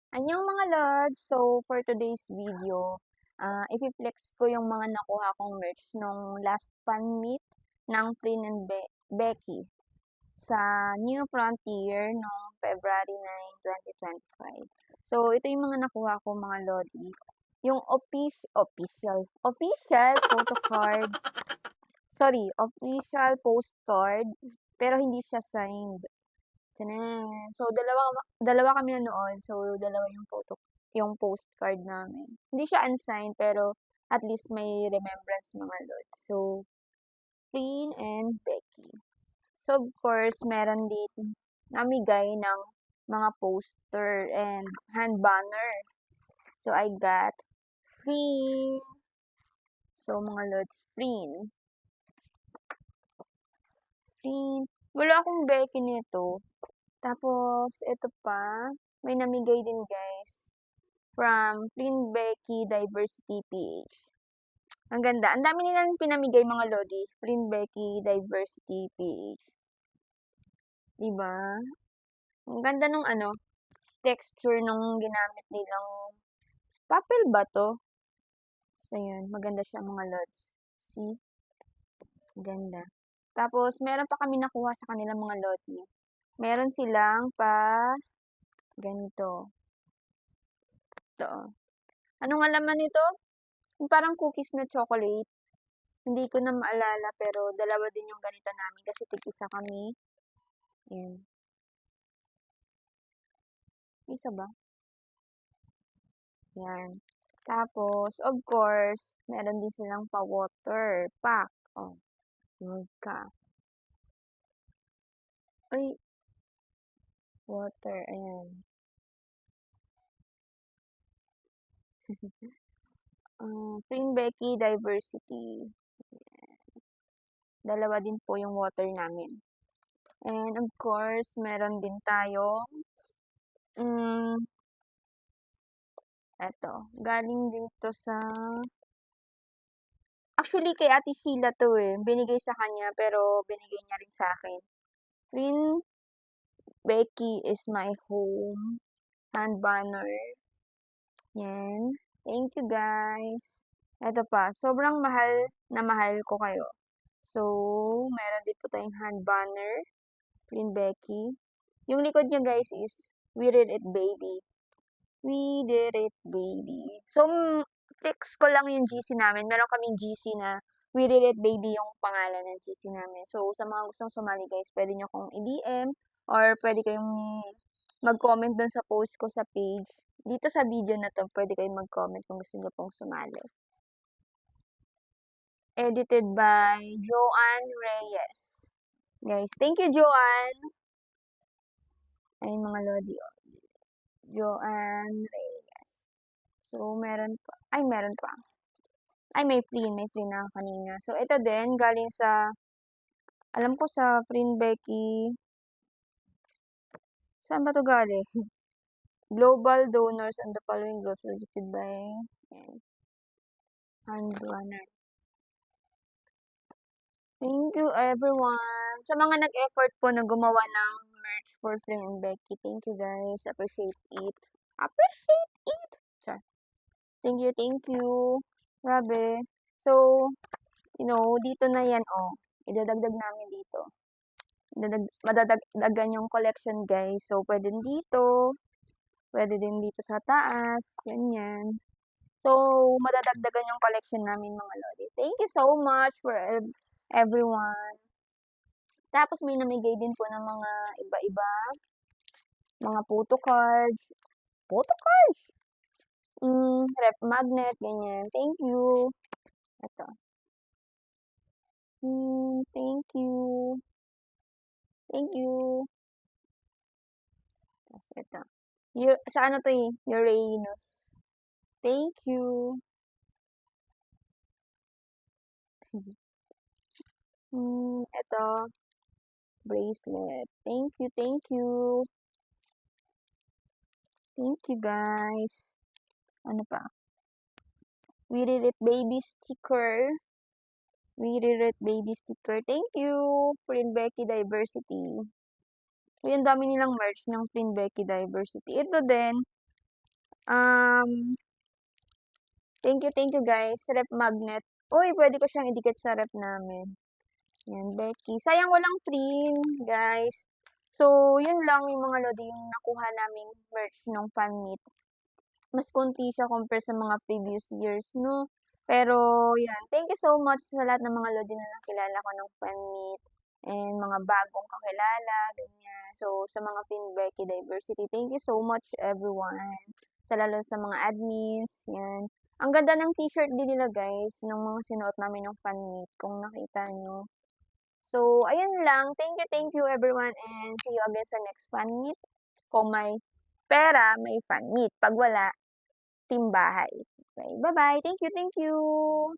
Anyong mga lods! So, for today's video, ipi-flex ko yung mga nakuha kong merch nung last fan meet ng Flynn and Becky sa New Frontier noong February 9, 2025. So, ito yung mga nakuha ko mga lodi. Yung official photo card, official postcard, pero hindi siya signed. Tanan. So, dalawa dalawa kami nanood. So, dalawa yung postcard namin. Hindi siya unsigned, pero at least may remembrance mga lods. So, Prin and Becky. So, of course, meron din namigay ng mga poster and hand banner. So, I got Prin. So, mga lods, Prin. Prin. Wala akong Becky nito. Tapos, ito pa, may namigay din guys, from Flynn Becky Diversity PH. Ang ganda. Ang dami nilang pinamigay mga lodi. Flynn Becky Diversity PH. Diba? Ang ganda nung texture nung ginamit nilang papel ba to? So, yun. Maganda siya mga lods. See? Ganda. Tapos, meron pa kami nakuha sa kanilang mga lodi. Meron silang ganito. Ito. Anong laman nito? Parang cookies na chocolate. Hindi ko na maalala, pero dalawa din yung ganito namin kasi tig-isa kami. Ayan. Isa ba? Yan. Tapos, of course, meron din silang pa-water pack. Oh, yun ka. Ay, water. Ayan. Green Becky Diversity. Dalawa din po yung water namin. And of course, meron din tayong eto. Galing din to sa actually, kay Ate Sheila to eh. Binigay sa kanya, pero binigay niya rin sa akin. Green Becky is my home. Hand banner. Yan. Thank you, guys. Ito pa. Sobrang mahal na mahal ko kayo. So, meron din po tayong hand banner. Green Becky. Yung likod niya, guys, is We Did It, Baby. We Did It, Baby. So, text ko lang yung GC namin. Meron kaming GC na We Did It, Baby yung pangalan ng GC namin. So, sa mga gustong sumali guys, pwede nyo kong i-DM or pwede kayong mag-comment dun sa post ko sa page. Dito sa video na to, pwede kayong mag-comment kung gusto nyo pong sumali. Edited by Joanne Reyes. Guys, thank you, Joanne. Ay, mga lodi. Joanne Reyes. So, meron pa. Ay, meron pa. Ay, may free na kanina. So, ito din, galing sa, alam ko sa Prin Becky, saan ba to galing? Global donors and the following groups rejected by, hand runner. Thank you, everyone. Sa mga nag-effort po na gumawa ng merch for Prin and Becky, thank you, guys. Appreciate it. Appreciate it! Sure. Thank you, thank you. Grabe. So, dito na yan, oh. Idadagdag namin dito. Madadagdagan yung collection, guys. So, pwede dito. Pwede din dito sa taas. Ganyan. So, madadagdagan yung collection namin, mga lodi. Thank you so much for everyone. Tapos, may namigay din po ng mga iba-iba. Mga photo cards. Photo cards! Rep magnet, ganyan. Thank you. Ito. Thank you. Thank you. Tapos ito. Sa ano to eh? Uranus. Thank you. Ito. Bracelet. Thank you, thank you. Thank you, guys. Ano pa? We Did It Baby sticker. We Did It Baby sticker. Thank you, Flynn Becky Diversity. So, yung dami nilang merch ng Flynn Becky Diversity. Ito din, Thank you guys. Rep magnet. Uy, pwede ko siyang idikit sa rep namin. Yan, Becky. Sayang walang print, guys. So, yun lang yung mga lodi yung nakuha naming merch nung fan meet. Mas konti siya compare sa mga previous years, no? Pero, yan. Thank you so much sa lahat ng mga lodi na nakilala ko ng fan meet and mga bagong kakilala, ganyan. So, sa mga Pin Becky Diversity, thank you so much everyone. Sa lalo sa mga admins, yan. Ang ganda ng t-shirt din nila guys, ng mga sinuot namin ng fan meet, kung nakita nyo. So, ayun lang. Thank you everyone and see you again sa next fan meet. Kung may pera, may fan meet. Pag wala, team bahay. Okay, bye-bye. Thank you.